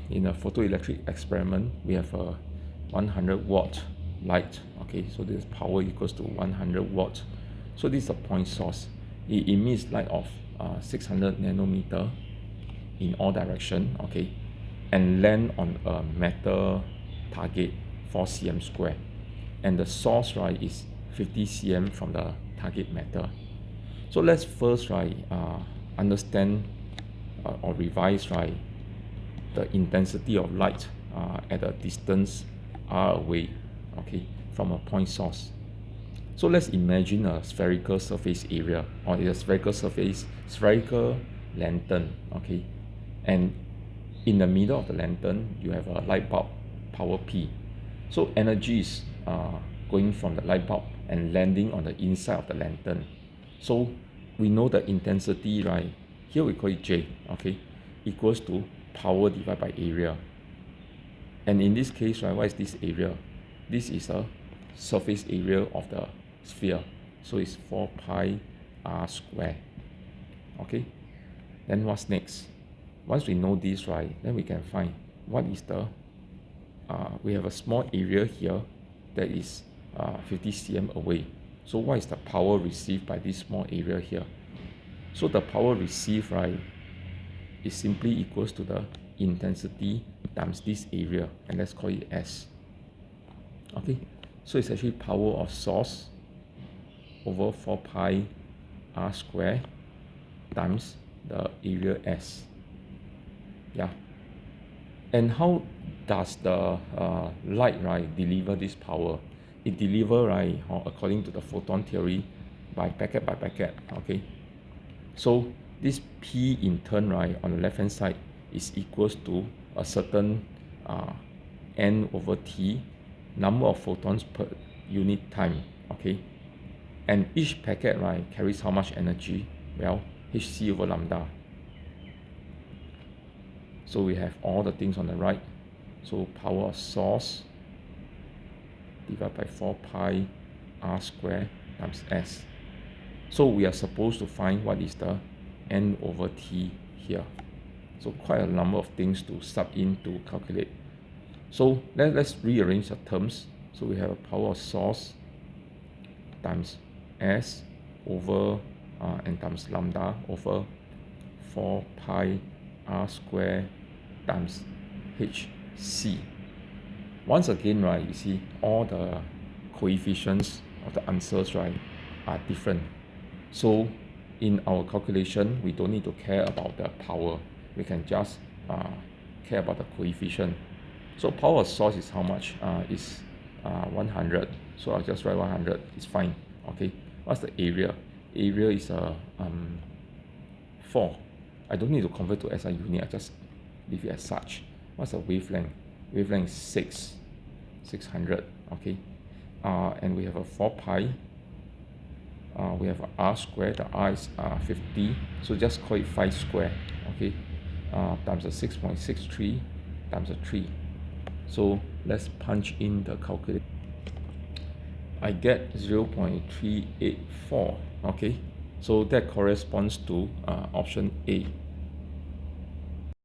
in a photoelectric experiment, we have a 100 watt light. Okay, so this power equals to 100 watts. So this is a point source. It emits light of 600 nanometer in all direction. Okay, and land on a metal target 4 cm square, and the source, right, is 50 cm from the target metal. So let's first, right, understand or revise, right, the intensity of light at a distance r away, okay, from a point source. So let's imagine a spherical surface area, or a spherical lantern, okay, and in the middle of the lantern you have a light bulb, power P. So energy is going from the light bulb and landing on the inside of the lantern. So we know the intensity, right? Here we call it J, okay, equals to power divided by area. And in this case, right, what is this area? This is a surface area of the sphere. So it's 4 pi r square. Okay. Then what's next? Once we know this, right, then we can find what is the we have a small area here that is 50 cm away. So what is the power received by this small area here? So the power received, right, is simply equals to the intensity times this area, and let's call it S. Okay, so it's actually power of source over 4 pi r square times the area S. Yeah. And how does the light, right, deliver this power? It deliver, right, according to the photon theory, by packet. Okay, so this P in turn, right, on the left hand side is equals to a certain n over t, number of photons per unit time. Okay, and each packet, right, carries how much energy? Well, hc over lambda. So we have all the things on the right. So power of source divided by 4 pi r square times S. So we are supposed to find what is the n over t here. So quite a number of things to sub in to calculate. So let's rearrange the terms. So we have a power of source times S over and times lambda over 4 pi r square times hc. Once again, right, you see all the coefficients of the answers, right, are different. So in our calculation, we don't need to care about the power. We can just care about the coefficient. So power of source is how much? Is 100. So I'll just write 100. It's fine. Okay. What's the area? Area is 4. I don't need to convert to SI unit. I just leave it as such. What's the wavelength? Wavelength is 600. Okay. And we have a 4 pi. We have a r square. The r is 50. So just call it 5 square. Okay. Times the 6.63 times the 3. So let's punch in the calculator. I get 0.384. Okay. So that corresponds to option A.